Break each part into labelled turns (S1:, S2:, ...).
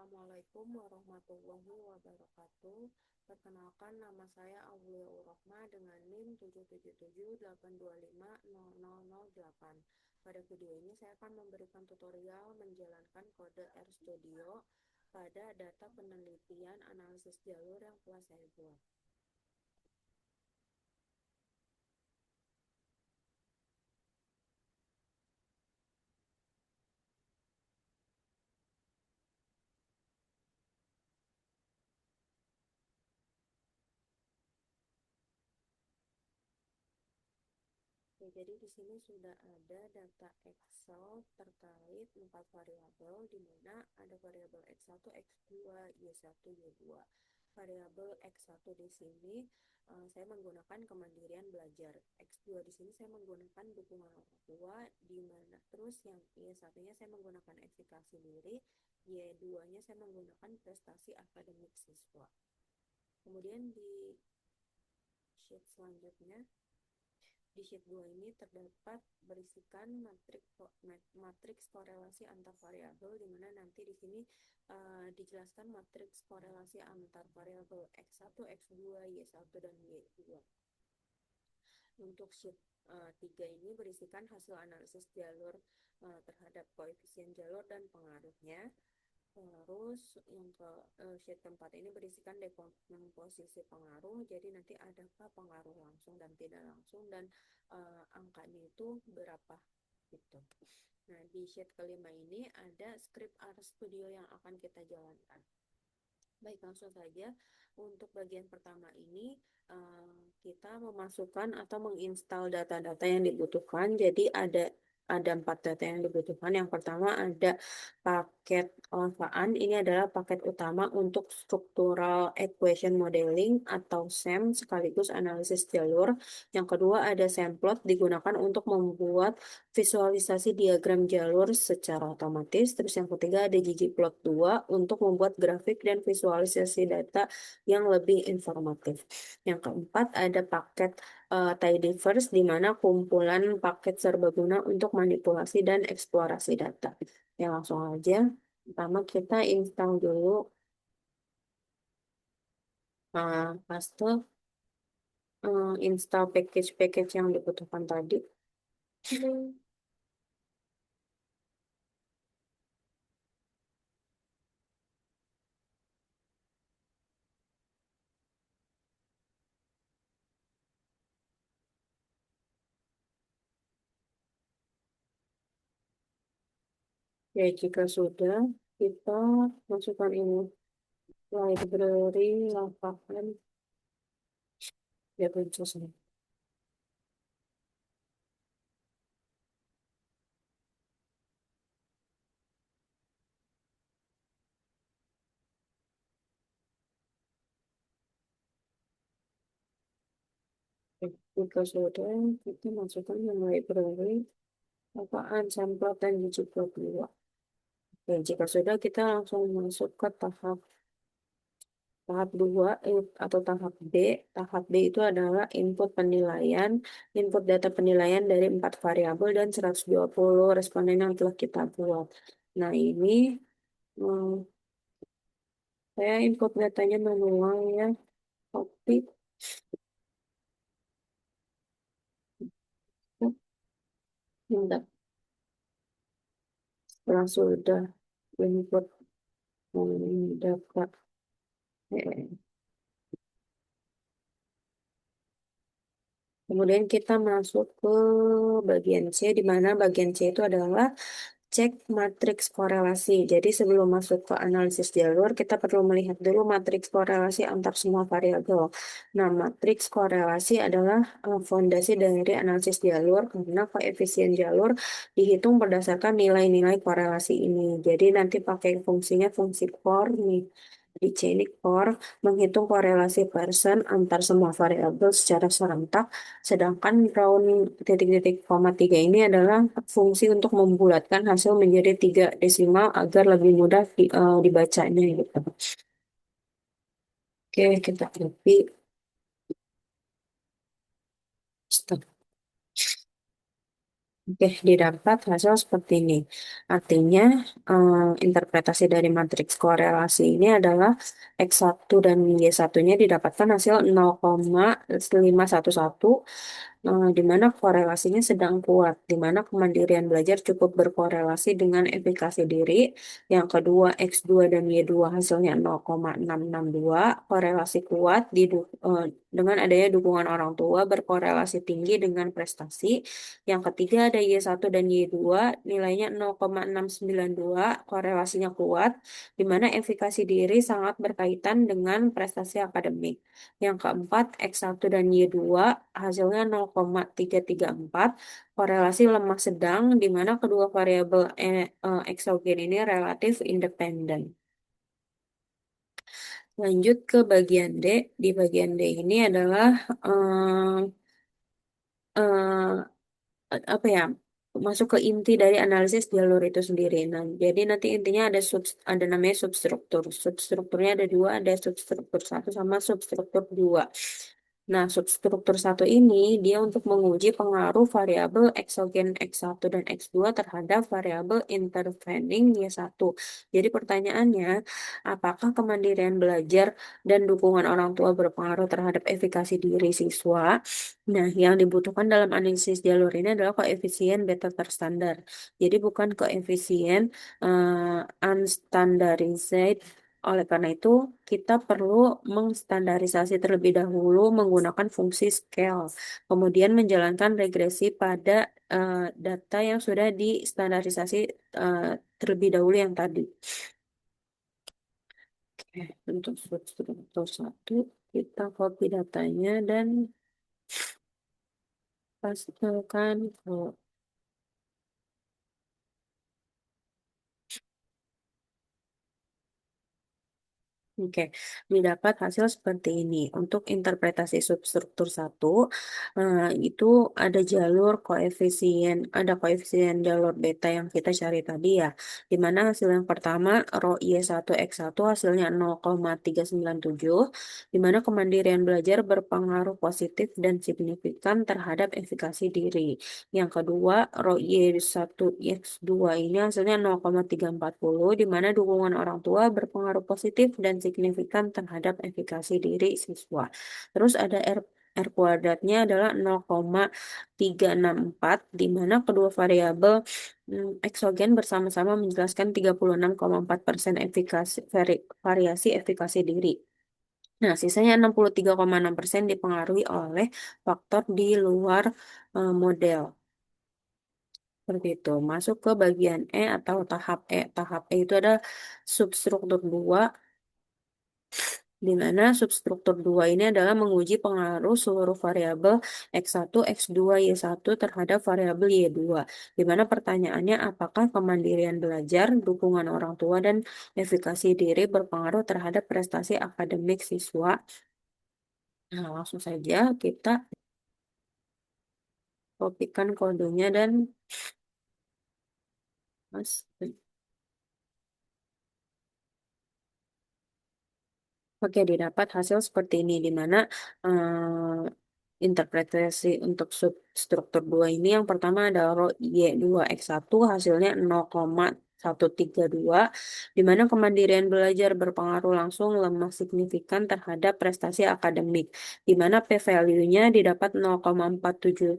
S1: Assalamualaikum warahmatullahi wabarakatuh. Perkenalkan, nama saya Aulia Urahma dengan NIM 77782500008. Pada video ini saya akan memberikan tutorial menjalankan kode RStudio pada data penelitian analisis jalur yang telah saya buat. Oke, jadi di sini sudah ada data Excel terkait 4 variabel, di mana ada variabel X1, X2, Y1, Y2. Variabel X1 di sini saya menggunakan kemandirian belajar. X2 di sini saya menggunakan dukungan orang tua, di mana terus yang Y1-nya saya menggunakan efikasi diri, Y2-nya saya menggunakan prestasi akademik siswa. Kemudian di sheet selanjutnya, di sheet 2 ini terdapat berisikan matriks korelasi antar variabel, di mana nanti di sini dijelaskan matriks korelasi antar variabel X1, X2, Y1, dan Y2. Untuk sheet 3 ini berisikan hasil analisis jalur terhadap koefisien jalur dan pengaruhnya. Terus yang ke sheet keempat ini berisikan dekomposisi pengaruh, jadi nanti adakah pengaruh langsung dan tidak langsung, dan angkanya itu berapa gitu. Nah, di sheet kelima ini ada script RStudio yang akan kita jalankan. Baik, langsung saja. Untuk bagian pertama ini kita memasukkan atau menginstal data-data yang dibutuhkan. Jadi ada 4 data yang dibutuhkan. Yang pertama ada paket Lavaan. Ini adalah paket utama untuk structural equation modeling atau SEM sekaligus analisis jalur. Yang kedua ada Semplot, digunakan untuk membuat visualisasi diagram jalur secara otomatis. Terus yang ketiga ada ggplot2 untuk membuat grafik dan visualisasi data yang lebih informatif. Yang keempat ada paket tidyverse, di mana kumpulan paket serbaguna untuk manipulasi dan eksplorasi data. Ya, langsung aja. Pertama kita install dulu paste install package-package yang dibutuhkan tadi. Ya, jika sudah, kita masukkan ini library lapangan ya selesai. Jika sudah, kita masukkan yang library apaan sampel dan ggplot dua. Oke, jika sudah, kita langsung masuk ke tahap 2 atau tahap B. Tahap B itu adalah input data penilaian dari 4 variabel dan 120 responden yang telah kita buat. Nah, ini saya input datanya manual ya, copy. Bentar. Setelah sudah input data, kemudian kita masuk ke bagian C, di mana bagian C itu adalah cek matriks korelasi. Jadi sebelum masuk ke analisis jalur, kita perlu melihat dulu matriks korelasi antar semua variabel. Nah, matriks korelasi adalah fondasi dari analisis jalur, karena koefisien jalur dihitung berdasarkan nilai-nilai korelasi ini. Jadi nanti pakai fungsinya fungsi core nih. Di C ini core menghitung korelasi Pearson antar semua variabel secara serentak. Sedangkan round titik-titik koma 3 ini adalah fungsi untuk membulatkan hasil menjadi 3 desimal agar lebih mudah dibacanya gitu. Oke, kita copy. Stop. Oke, didapat hasil seperti ini. Artinya, interpretasi dari matriks korelasi ini adalah X1 dan Y1-nya didapatkan hasil 0,511, di mana korelasinya sedang kuat, di mana kemandirian belajar cukup berkorelasi dengan efikasi diri. Yang kedua, X2 dan Y2 hasilnya 0,662, korelasi kuat dengan adanya dukungan orang tua berkorelasi tinggi dengan prestasi. Yang ketiga ada Y1 dan Y2 nilainya 0,692, korelasinya kuat, di mana efikasi diri sangat berkaitan dengan prestasi akademik. Yang keempat, X1 dan Y2 hasilnya 0,334, korelasi lemah sedang, di mana kedua variabel eksogen ini relatif independen. Lanjut ke bagian D. Di bagian D ini adalah apa ya, masuk ke inti dari analisis jalur itu sendiri. Nah, jadi nanti intinya ada namanya substruktur. Substrukturnya ada dua, ada substruktur satu sama substruktur dua. Nah, substruktur satu ini dia untuk menguji pengaruh variabel eksogen X1 dan X2 terhadap variabel intervening Y1. Jadi pertanyaannya, apakah kemandirian belajar dan dukungan orang tua berpengaruh terhadap efikasi diri siswa? Nah, yang dibutuhkan dalam analisis jalur ini adalah koefisien beta terstandar. Jadi bukan koefisien unstandarized. Oleh karena itu, kita perlu mengstandarisasi terlebih dahulu menggunakan fungsi scale, kemudian menjalankan regresi pada data yang sudah distandarisasi eh, terlebih dahulu yang tadi. Oke, untuk struktur satu, kita copy datanya dan pastekan ke. Oke, didapat hasil seperti ini. Untuk interpretasi substruktur satu, itu ada koefisien jalur beta yang kita cari tadi ya. Di mana hasil yang pertama, rho Y1X1 hasilnya 0,397, di mana kemandirian belajar berpengaruh positif dan signifikan terhadap efikasi diri. Yang kedua, rho Y1X2 ini hasilnya 0,340, di mana dukungan orang tua berpengaruh positif dan signifikan terhadap efikasi diri siswa. Terus ada R kuadratnya adalah 0,364, di mana kedua variabel eksogen bersama-sama menjelaskan 36,4% variasi efikasi diri. Nah, sisanya 63,6% dipengaruhi oleh faktor di luar model. Seperti itu. Masuk ke bagian E atau tahap E. Tahap E itu ada substruktur 2, di mana substruktur 2 ini adalah menguji pengaruh seluruh variabel X1, X2, Y1 terhadap variabel Y2. Di mana pertanyaannya apakah kemandirian belajar, dukungan orang tua, dan efikasi diri berpengaruh terhadap prestasi akademik siswa. Nah, langsung saja kita kopikan kodenya dan mas. Oke, didapat hasil seperti ini, di mana interpretasi untuk substruktur 2 ini yang pertama adalah rho Y2X1 hasilnya 0,132, di mana kemandirian belajar berpengaruh langsung lemah signifikan terhadap prestasi akademik, di mana p-value-nya didapat 0,47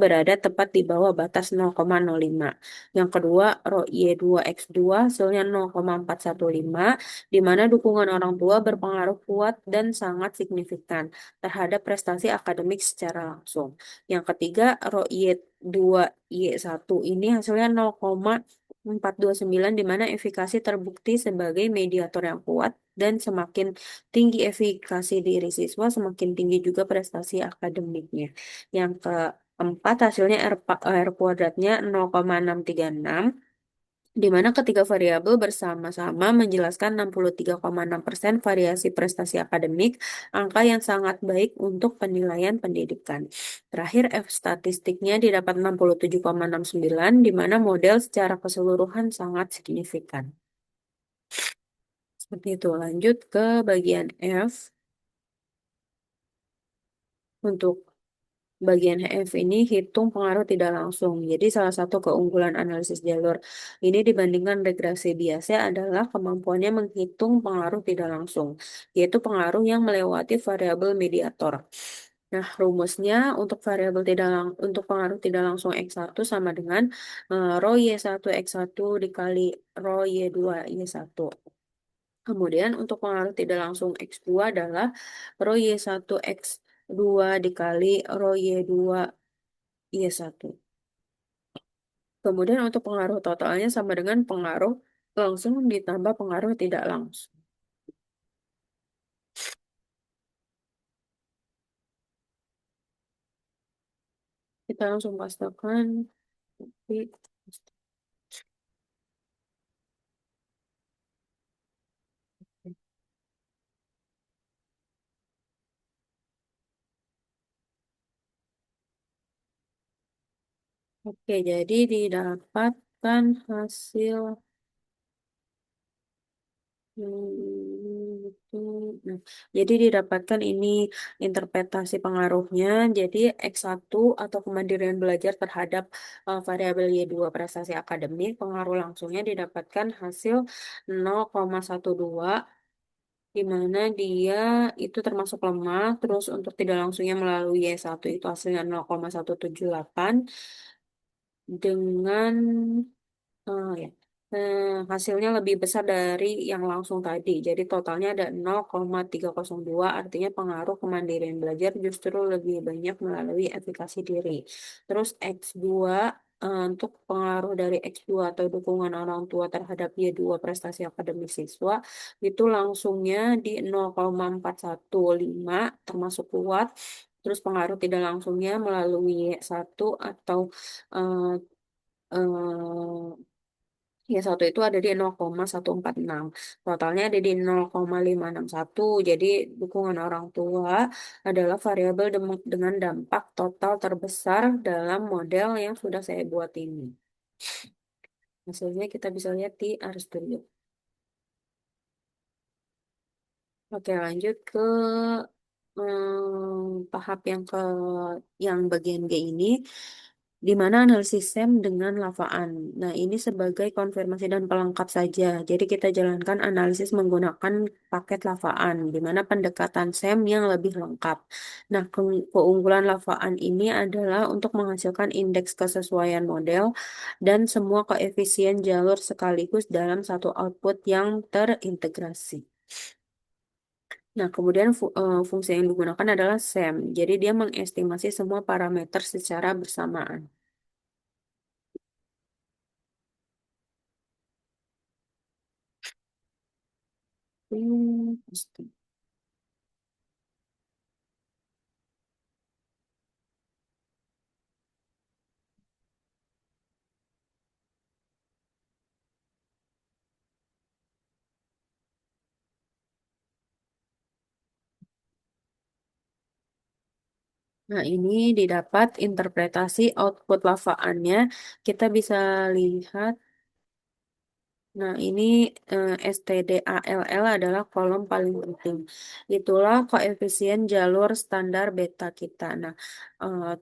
S1: berada tepat di bawah batas 0,05. Yang kedua, rho Y2X2 hasilnya 0,415, di mana dukungan orang tua berpengaruh kuat dan sangat signifikan terhadap prestasi akademik secara langsung. Yang ketiga, rho Y2Y1 ini hasilnya 0,429, di mana efikasi terbukti sebagai mediator yang kuat, dan semakin tinggi efikasi diri siswa, semakin tinggi juga prestasi akademiknya. Yang keempat, hasilnya R kuadratnya 0,636, di mana ketiga variabel bersama-sama menjelaskan 63,6% variasi prestasi akademik, angka yang sangat baik untuk penilaian pendidikan. Terakhir, F statistiknya didapat 67,69, di mana model secara keseluruhan sangat signifikan. Seperti itu. Lanjut ke bagian F. Untuk Bagian F ini hitung pengaruh tidak langsung. Jadi salah satu keunggulan analisis jalur ini dibandingkan regresi biasa adalah kemampuannya menghitung pengaruh tidak langsung, yaitu pengaruh yang melewati variabel mediator. Nah, rumusnya untuk variabel untuk pengaruh tidak langsung X1 sama dengan rho Y1 X1 dikali rho Y2 Y1. Kemudian untuk pengaruh tidak langsung X2 adalah rho Y1 X2 dikali rho Y2 Y1. Kemudian untuk pengaruh totalnya sama dengan pengaruh langsung ditambah pengaruh tidak langsung. Kita langsung pastikan. Oke, jadi didapatkan hasil itu. Nah, jadi didapatkan ini interpretasi pengaruhnya. Jadi X1 atau kemandirian belajar terhadap variabel Y2 prestasi akademik, pengaruh langsungnya didapatkan hasil 0,12 di mana dia itu termasuk lemah. Terus untuk tidak langsungnya melalui Y1 itu hasilnya 0,178 dengan ya. Hasilnya lebih besar dari yang langsung tadi. Jadi totalnya ada 0,302, artinya pengaruh kemandirian belajar justru lebih banyak melalui efikasi diri. Terus X2 untuk pengaruh dari X2 atau dukungan orang tua terhadap Y2 prestasi akademik siswa itu langsungnya di 0,415 termasuk kuat. Terus pengaruh tidak langsungnya melalui Y1 atau eh, ya, satu itu ada di 0,146. Totalnya ada di 0,561. Jadi dukungan orang tua adalah variabel dengan dampak total terbesar dalam model yang sudah saya buat ini. Hasilnya kita bisa lihat di RStudio. Oke, lanjut ke tahap yang bagian G ini, di mana analisis SEM dengan lafaan. Nah, ini sebagai konfirmasi dan pelengkap saja. Jadi kita jalankan analisis menggunakan paket lafaan, di mana pendekatan SEM yang lebih lengkap. Nah, keunggulan lafaan ini adalah untuk menghasilkan indeks kesesuaian model dan semua koefisien jalur sekaligus dalam satu output yang terintegrasi. Nah, kemudian fungsi yang digunakan adalah SEM. Jadi dia mengestimasi semua parameter secara bersamaan. Pasti. Nah, ini didapat interpretasi output lavaannya. Kita bisa lihat. Nah, ini STDALL adalah kolom paling penting. Itulah koefisien jalur standar beta kita. Nah,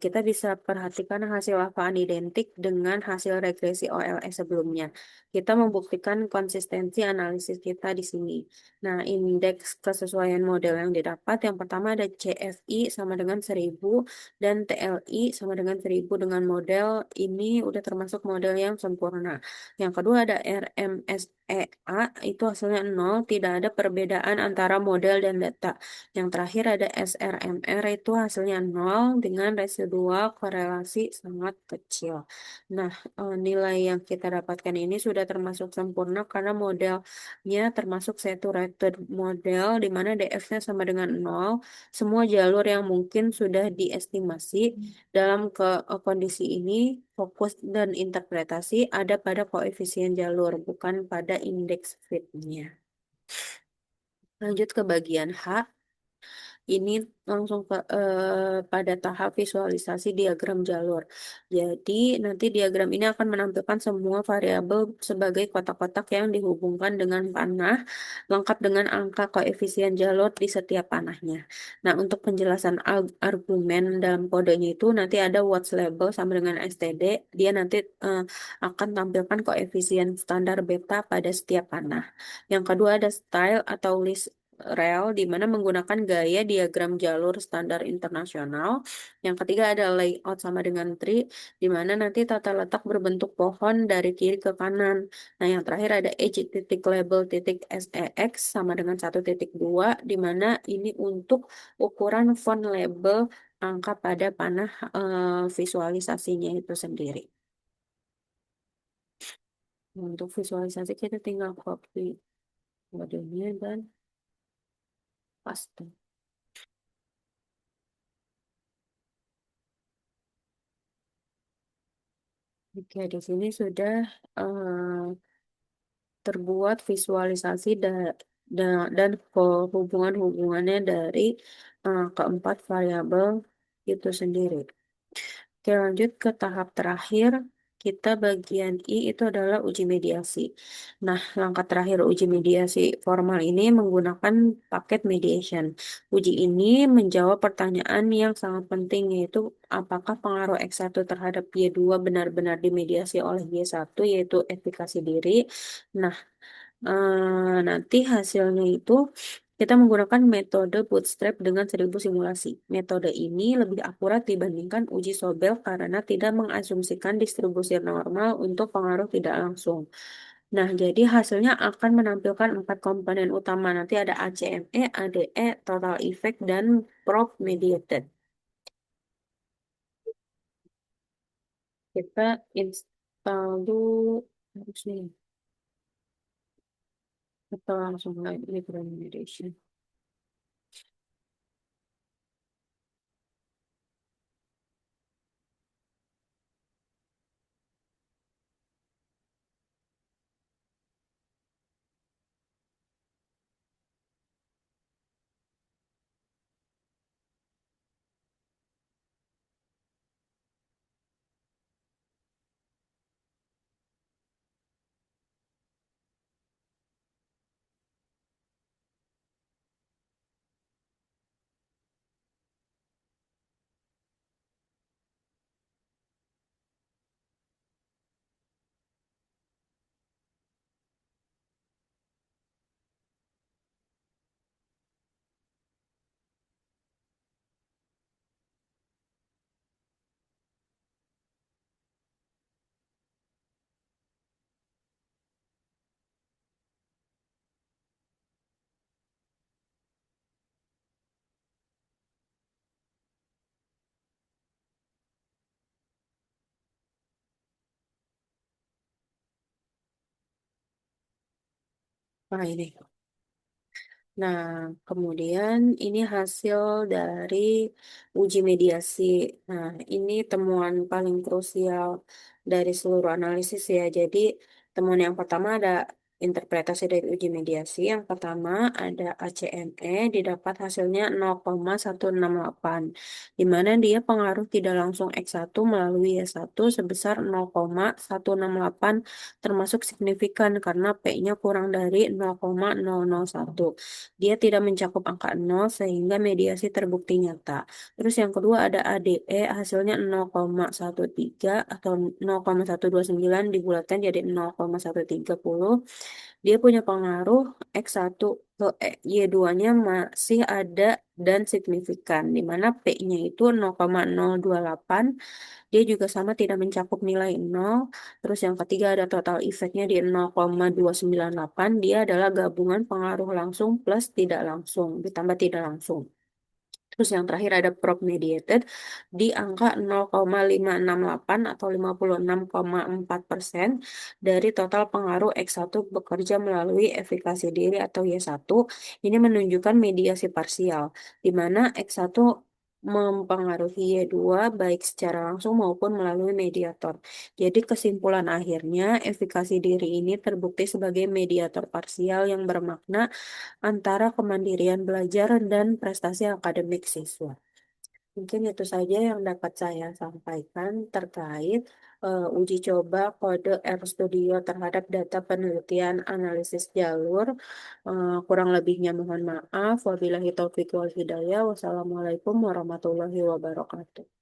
S1: kita bisa perhatikan hasil apaan identik dengan hasil regresi OLS sebelumnya. Kita membuktikan konsistensi analisis kita di sini. Nah, indeks kesesuaian model yang didapat, yang pertama ada CFI sama dengan 1000 dan TLI sama dengan 1000 dengan model ini udah termasuk model yang sempurna. Yang kedua ada RMSEA, itu hasilnya 0, tidak ada perbedaan antara model dan data. Yang terakhir ada SRMR, itu hasilnya 0 dengan residual korelasi sangat kecil. Nah, nilai yang kita dapatkan ini sudah termasuk sempurna karena modelnya termasuk saturated model di mana DF-nya sama dengan 0. Semua jalur yang mungkin sudah diestimasi. Dalam kondisi ini, fokus dan interpretasi ada pada koefisien jalur, bukan pada indeks fitnya. Lanjut ke bagian H. ini langsung pada tahap visualisasi diagram jalur. Jadi nanti diagram ini akan menampilkan semua variabel sebagai kotak-kotak yang dihubungkan dengan panah, lengkap dengan angka koefisien jalur di setiap panahnya. Nah, untuk penjelasan argumen dalam kodenya itu nanti ada watts label sama dengan std. Dia nanti eh, akan tampilkan koefisien standar beta pada setiap panah. Yang kedua ada style atau list rel di mana menggunakan gaya diagram jalur standar internasional. Yang ketiga ada layout sama dengan tree di mana nanti tata letak berbentuk pohon dari kiri ke kanan. Nah, yang terakhir ada edge titik label titik sex sama dengan 1.2 di mana ini untuk ukuran font label angka pada panah visualisasinya itu sendiri. Untuk visualisasi kita tinggal copy kodenya dan paste. Oke, di sini sudah terbuat visualisasi dan hubungan-hubungannya dari keempat variabel itu sendiri. Oke, lanjut ke tahap terakhir. Kita bagian I itu adalah uji mediasi. Nah, langkah terakhir uji mediasi formal ini menggunakan paket mediation. Uji ini menjawab pertanyaan yang sangat penting, yaitu apakah pengaruh X1 terhadap Y2 benar-benar dimediasi oleh Y1, yaitu efikasi diri. Nah, nanti hasilnya itu kita menggunakan metode bootstrap dengan 1.000 simulasi. Metode ini lebih akurat dibandingkan uji Sobel karena tidak mengasumsikan distribusi normal untuk pengaruh tidak langsung. Nah, jadi hasilnya akan menampilkan 4 komponen utama. Nanti ada ACME, ADE, total effect, dan prop mediated. Kita install dulu harusnya atau langsung live implementation. Nah, ini. Nah, kemudian ini hasil dari uji mediasi. Nah, ini temuan paling krusial dari seluruh analisis ya. Jadi, temuan yang pertama ada interpretasi dari uji mediasi. Yang pertama ada ACME, didapat hasilnya 0,168, di mana dia pengaruh tidak langsung X1 melalui Y1 sebesar 0,168 termasuk signifikan karena P-nya kurang dari 0,001. Dia tidak mencakup angka 0 sehingga mediasi terbukti nyata. Terus yang kedua ada ADE hasilnya 0,13 atau 0,129 dibulatkan jadi 0,130. Dia punya pengaruh X1 ke Y2-nya masih ada dan signifikan di mana P-nya itu 0,028. Dia juga sama tidak mencakup nilai 0. Terus yang ketiga ada total efeknya di 0,298. Dia adalah gabungan pengaruh langsung plus tidak langsung, ditambah tidak langsung. Terus yang terakhir ada prop mediated di angka 0,568 atau 56,4% dari total pengaruh X1 bekerja melalui efikasi diri atau Y1. Ini menunjukkan mediasi parsial, di mana X1 mempengaruhi Y2 baik secara langsung maupun melalui mediator. Jadi kesimpulan akhirnya, efikasi diri ini terbukti sebagai mediator parsial yang bermakna antara kemandirian belajar dan prestasi akademik siswa. Mungkin itu saja yang dapat saya sampaikan terkait uji coba kode RStudio terhadap data penelitian analisis jalur. Kurang lebihnya mohon maaf. Wabillahi taufiq wal hidayah. Wassalamualaikum warahmatullahi wabarakatuh.